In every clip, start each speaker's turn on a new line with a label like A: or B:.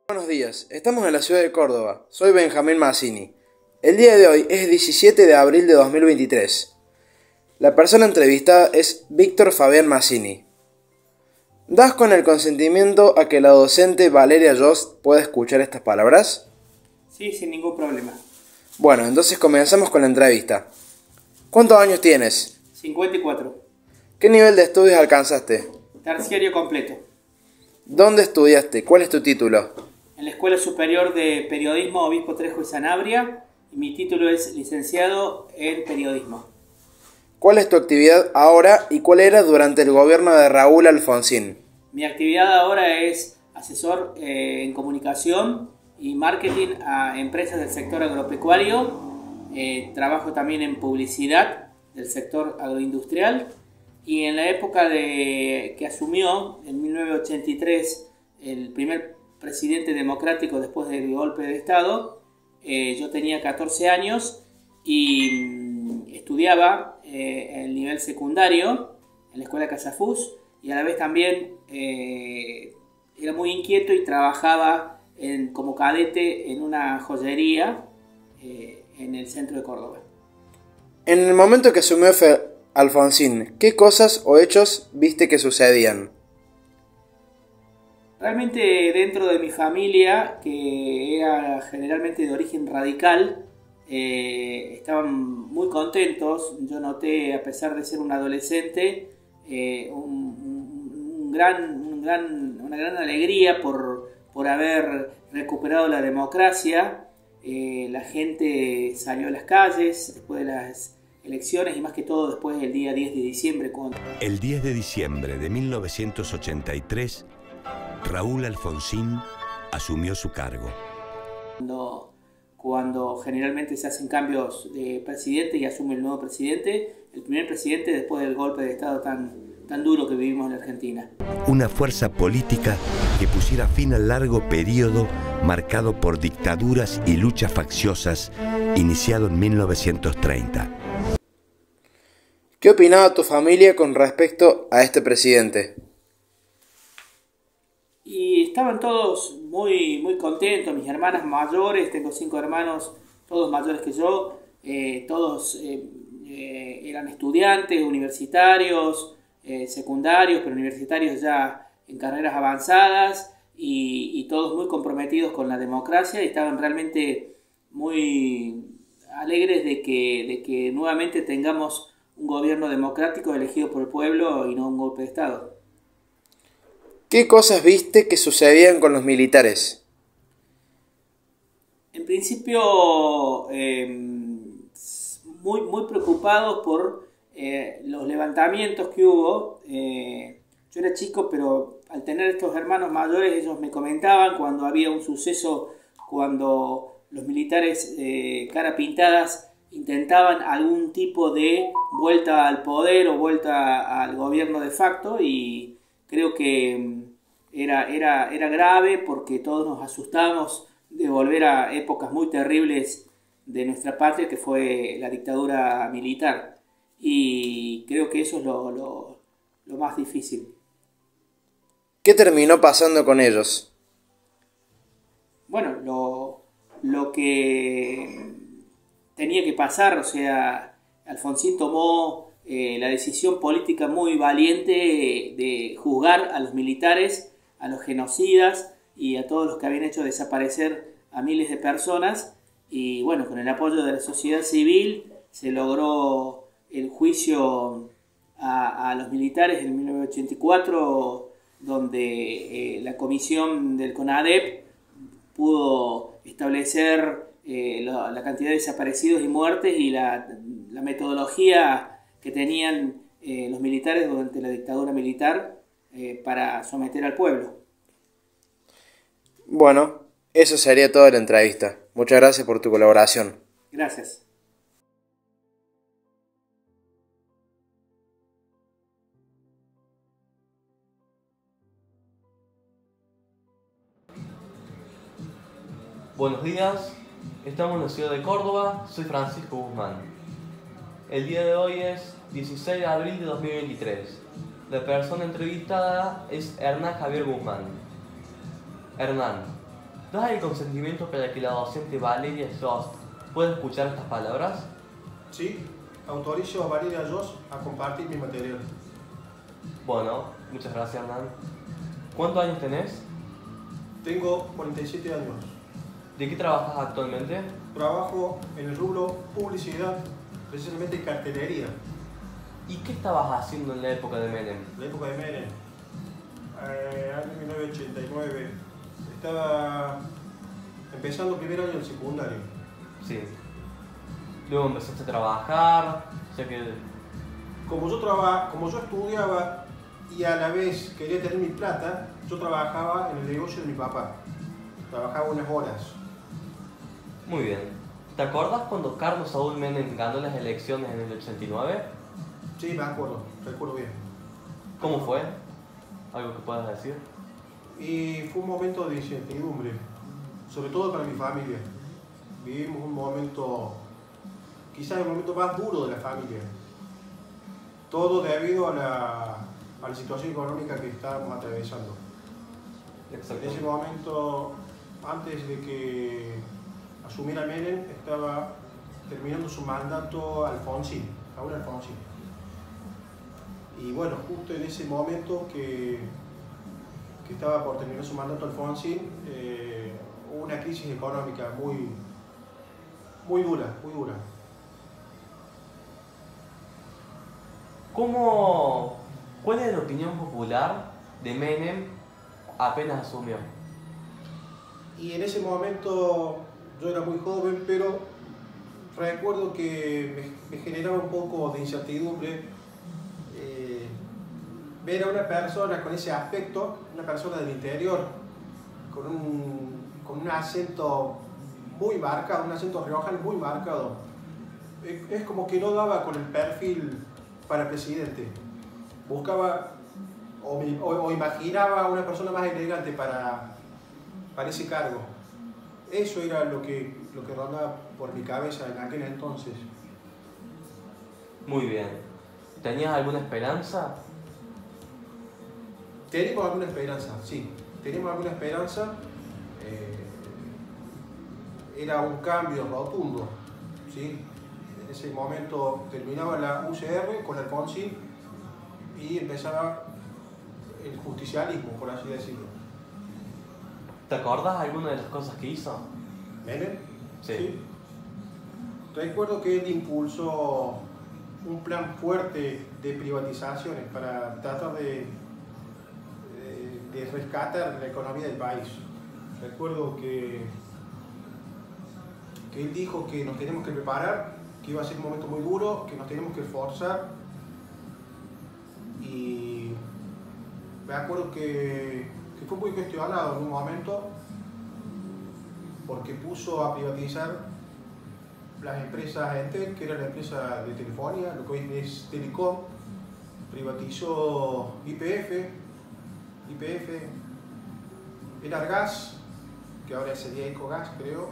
A: Buenos días, estamos en la ciudad de Córdoba. Soy Benjamín Mazzini. El día de hoy es 17 de abril de 2023. La persona entrevistada es Víctor Fabián Mazzini. ¿Das con el consentimiento a que la docente Valeria Yost pueda escuchar estas palabras?
B: Sí, sin ningún problema.
A: Bueno, entonces comenzamos con la entrevista. ¿Cuántos años tienes?
B: 54.
A: ¿Qué nivel de estudios alcanzaste?
B: Terciario completo.
A: ¿Dónde estudiaste? ¿Cuál es tu título?
B: En la Escuela Superior de Periodismo Obispo Trejo y Sanabria, y mi título es licenciado en Periodismo.
A: ¿Cuál es tu actividad ahora y cuál era durante el gobierno de Raúl Alfonsín?
B: Mi actividad ahora es asesor en comunicación y marketing a empresas del sector agropecuario. Trabajo también en publicidad del sector agroindustrial. Y en la época que asumió, en 1983, el primer presidente democrático después del golpe de Estado, yo tenía 14 años y estudiaba el nivel secundario en la escuela Casafús, y a la vez también era muy inquieto y trabajaba como cadete en una joyería en el centro de Córdoba.
A: En el momento que asumió Alfonsín, ¿qué cosas o hechos viste que sucedían?
B: Realmente dentro de mi familia, que era generalmente de origen radical, estaban muy contentos. Yo noté, a pesar de ser un adolescente, una gran alegría por haber recuperado la democracia. La gente salió a las calles después de las elecciones y más que todo después del día 10 de diciembre.
C: El 10 de diciembre de 1983, Raúl Alfonsín asumió su cargo.
B: Cuando generalmente se hacen cambios de presidente y asume el nuevo presidente, el primer presidente después del golpe de Estado tan duro que vivimos en Argentina.
C: Una fuerza política que pusiera fin al largo periodo marcado por dictaduras y luchas facciosas iniciado en 1930.
A: ¿Qué opinaba tu familia con respecto a este presidente?
B: Y estaban todos muy contentos. Mis hermanas mayores, tengo 5 hermanos, todos mayores que yo, todos eran estudiantes, universitarios, secundarios, pero universitarios ya en carreras avanzadas, y todos muy comprometidos con la democracia, y estaban realmente muy alegres de que nuevamente tengamos un gobierno democrático elegido por el pueblo y no un golpe de Estado.
A: ¿Qué cosas viste que sucedían con los militares?
B: En principio, muy preocupados por los levantamientos que hubo. Yo era chico, pero al tener estos hermanos mayores, ellos me comentaban cuando había un suceso, cuando los militares cara pintadas intentaban algún tipo de vuelta al poder o vuelta al gobierno de facto, y creo que era grave porque todos nos asustamos de volver a épocas muy terribles de nuestra patria, que fue la dictadura militar. Y creo que eso es lo más difícil.
A: ¿Qué terminó pasando con ellos?
B: Bueno, lo que tenía que pasar, o sea, Alfonsín tomó la decisión política muy valiente de juzgar a los militares, a los genocidas y a todos los que habían hecho desaparecer a miles de personas, y bueno, con el apoyo de la sociedad civil se logró el juicio a los militares en 1984, donde la comisión del CONADEP pudo establecer la cantidad de desaparecidos y muertes y la metodología que tenían los militares durante la dictadura militar para someter al pueblo.
A: Bueno, eso sería toda la entrevista. Muchas gracias por tu colaboración.
B: Gracias.
D: Buenos días, estamos en la ciudad de Córdoba, soy Francisco Guzmán. El día de hoy es 16 de abril de 2023. La persona entrevistada es Hernán Javier Guzmán. Hernán, ¿Das el consentimiento para que la docente Valeria Jost pueda escuchar estas palabras?
E: Sí, autorizo a Valeria Jost a compartir mi material.
D: Bueno, muchas gracias, Hernán. ¿Cuántos años tenés?
E: Tengo 47 años.
D: ¿De qué trabajas actualmente?
E: Trabajo en el rubro publicidad, precisamente cartelería.
D: ¿Y qué estabas haciendo en la época de Menem?
E: La época de Menem, año 1989, estaba empezando primer año del secundario.
D: Sí. Luego empezaste a trabajar, ya que...
E: Como yo estudiaba y a la vez quería tener mi plata, yo trabajaba en el negocio de mi papá. Trabajaba unas horas.
D: Muy bien. ¿Te acordás cuando Carlos Saúl Menem ganó las elecciones en el 89?
E: Sí, me acuerdo, recuerdo bien.
D: ¿Cómo fue? ¿Algo que puedas decir?
E: Y fue un momento de incertidumbre, sobre todo para mi familia. Vivimos un momento, quizás el momento más duro de la familia. Todo debido a la situación económica que estábamos atravesando. En ese momento, antes de que asumiera Menem, estaba terminando su mandato Raúl Alfonsín. Y bueno, justo en ese momento que estaba por terminar su mandato Alfonsín, hubo una crisis económica muy dura.
D: ¿Cuál es la opinión popular de Menem apenas asumió?
E: Y en ese momento yo era muy joven, pero recuerdo que me generaba un poco de incertidumbre ver a una persona con ese aspecto, una persona del interior, con un acento muy marcado, un acento riojano muy marcado. Es como que no daba con el perfil para presidente. Buscaba o imaginaba a una persona más elegante para ese cargo. Eso era lo que rondaba por mi cabeza en aquel entonces.
D: Muy bien. ¿Tenías alguna esperanza?
E: Tenemos alguna esperanza, sí. Tenemos alguna esperanza. Era un cambio rotundo, ¿sí? En ese momento terminaba la UCR con Alfonsín y empezaba el justicialismo, por así decirlo.
D: ¿Te acordás alguna de las cosas que hizo?
E: ¿Menem?
D: Sí.
E: Recuerdo que él impulsó un plan fuerte de privatizaciones para tratar de rescatar la economía del país. Recuerdo que él dijo que nos tenemos que preparar, que iba a ser un momento muy duro, que nos tenemos que esforzar. Y me acuerdo que fue muy cuestionado en un momento porque puso a privatizar las empresas Entel, que era la empresa de telefonía, lo que hoy es Telecom. Privatizó YPF, Enargas, que ahora sería Ecogas, creo.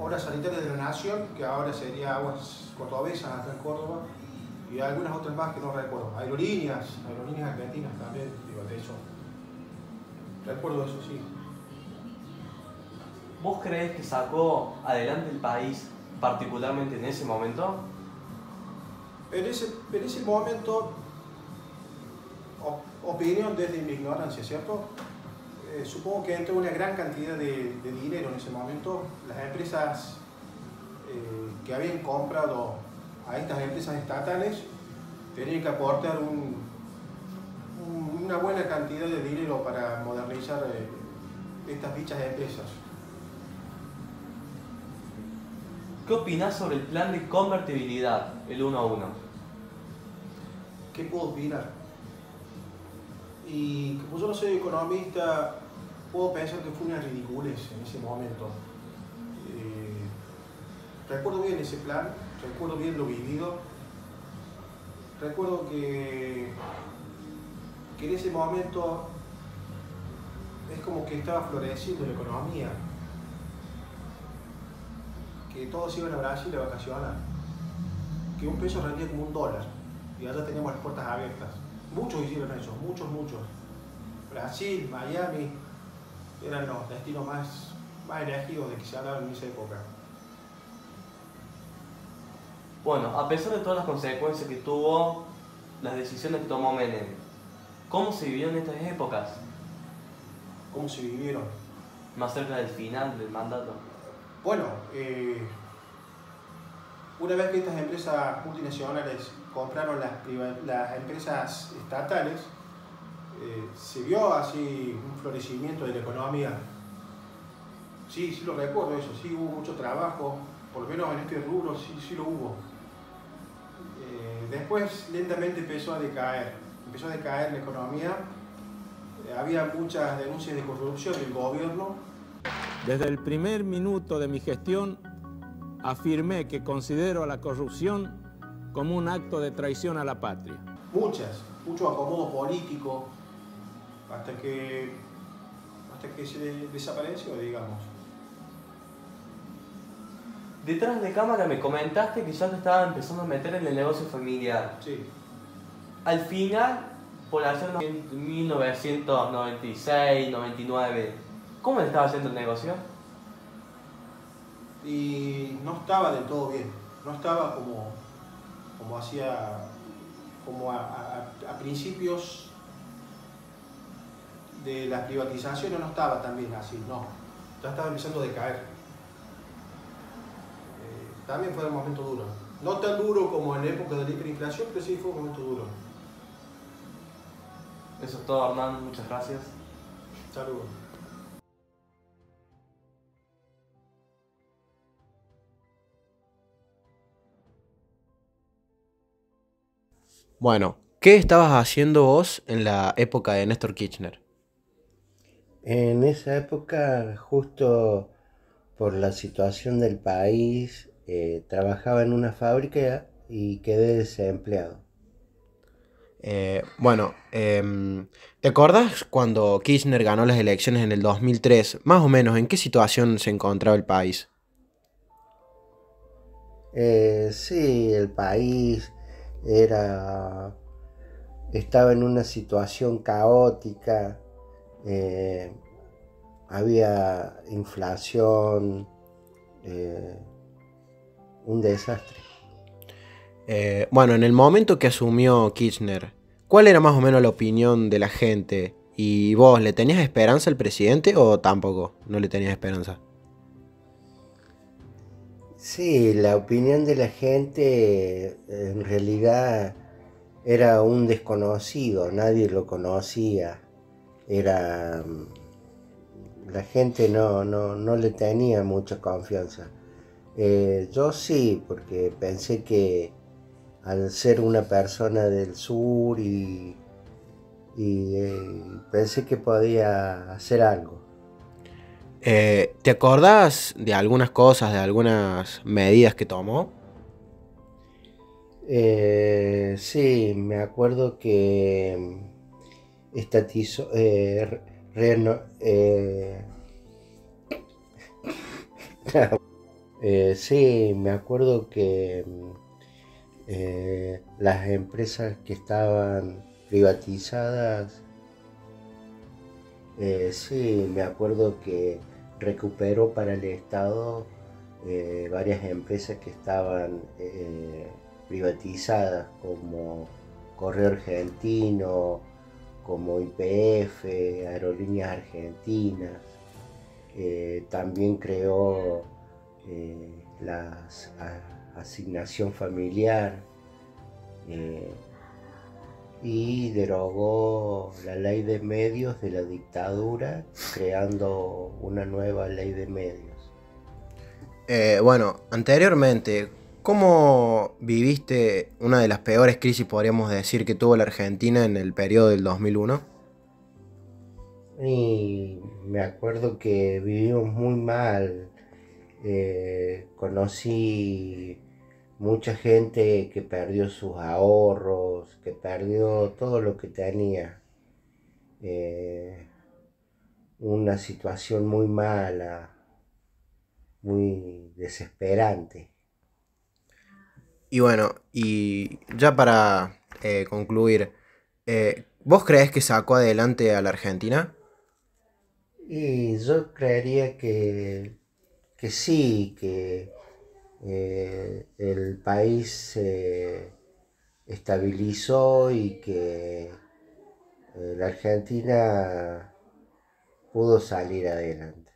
E: Obras Sanitarias de la Nación, que ahora sería Aguas Cordobesas acá en Córdoba, y algunas otras más que no recuerdo. Aerolíneas argentinas también privatizó. Recuerdo eso, sí.
D: ¿Vos creés que sacó adelante el país, particularmente en ese momento?
E: En ese momento, opinión desde mi ignorancia, ¿cierto? Supongo que entró una gran cantidad de dinero en ese momento. Las empresas que habían comprado a estas empresas estatales tenían que aportar una buena cantidad de dinero para modernizar estas dichas empresas.
D: ¿Qué opinás sobre el plan de convertibilidad, el 1 a 1?
E: ¿Qué puedo opinar? Y como yo no soy economista, puedo pensar que fue una ridiculez en ese momento. Recuerdo bien ese plan, recuerdo bien lo vivido. Recuerdo que en ese momento es como que estaba floreciendo la economía. Que todos iban a Brasil a vacacionar. Que un peso rendía como $1. Y allá teníamos las puertas abiertas. Muchos hicieron eso, muchos. Brasil, Miami, eran los destinos más elegidos de que se hablaban en esa época.
D: Bueno, a pesar de todas las consecuencias que tuvo las decisiones que tomó Menem, ¿cómo se vivió en estas épocas?
E: ¿Cómo se vivieron?
D: Más cerca del final del mandato.
E: Bueno, una vez que estas empresas multinacionales compraron las empresas estatales, se vio así un florecimiento de la economía. Sí lo recuerdo eso, sí hubo mucho trabajo, por lo menos en este rubro sí lo hubo. Después lentamente empezó a decaer la economía, había muchas denuncias de corrupción del gobierno.
F: Desde el primer minuto de mi gestión afirmé que considero a la corrupción como un acto de traición a la patria.
E: Mucho acomodo político, hasta que se desapareció, digamos.
D: Detrás de cámara me comentaste que ya te estaba empezando a meter en el negocio familiar.
E: Sí.
D: Al final, por hacer 1996, 99, ¿cómo le estaba haciendo el negocio?
E: Y no estaba del todo bien, no estaba como a principios de las privatizaciones, no estaba tan bien así, no, ya estaba empezando a decaer. También fue un momento duro, no tan duro como en la época de la hiperinflación, pero sí fue un momento duro.
D: Eso es todo, Hernán, muchas gracias.
E: Saludos.
A: Bueno, ¿qué estabas haciendo vos en la época de Néstor Kirchner?
G: En esa época, justo por la situación del país, trabajaba en una fábrica y quedé desempleado.
A: ¿Te acordás cuando Kirchner ganó las elecciones en el 2003? Más o menos, ¿en qué situación se encontraba el país?
G: Sí, el país estaba en una situación caótica, había inflación, un desastre.
A: En el momento que asumió Kirchner, ¿cuál era más o menos la opinión de la gente? ¿Y vos le tenías esperanza al presidente o tampoco? ¿No le tenías esperanza?
G: Sí, la opinión de la gente en realidad era un desconocido, nadie lo conocía. La gente no le tenía mucha confianza. Yo sí, porque pensé que al ser una persona del sur y pensé que podía hacer algo.
A: ¿Te acordás de algunas cosas, de algunas medidas que tomó?
G: Sí, me acuerdo que estatizó, sí, me acuerdo que las empresas que estaban privatizadas, sí, me acuerdo que recuperó para el Estado varias empresas que estaban privatizadas, como Correo Argentino, como YPF, Aerolíneas Argentinas. También creó la asignación familiar y derogó la ley de medios de la dictadura, creando una nueva ley de medios.
A: Anteriormente, ¿cómo viviste una de las peores crisis, podríamos decir, que tuvo la Argentina en el periodo del 2001?
G: Y me acuerdo que vivimos muy mal. Conocí mucha gente que perdió sus ahorros, que perdió todo lo que tenía. Una situación muy mala, muy desesperante.
A: Y ya para concluir, ¿vos creés que sacó adelante a la Argentina?
G: Y yo creería que sí, que el país se estabilizó y que la Argentina pudo salir adelante.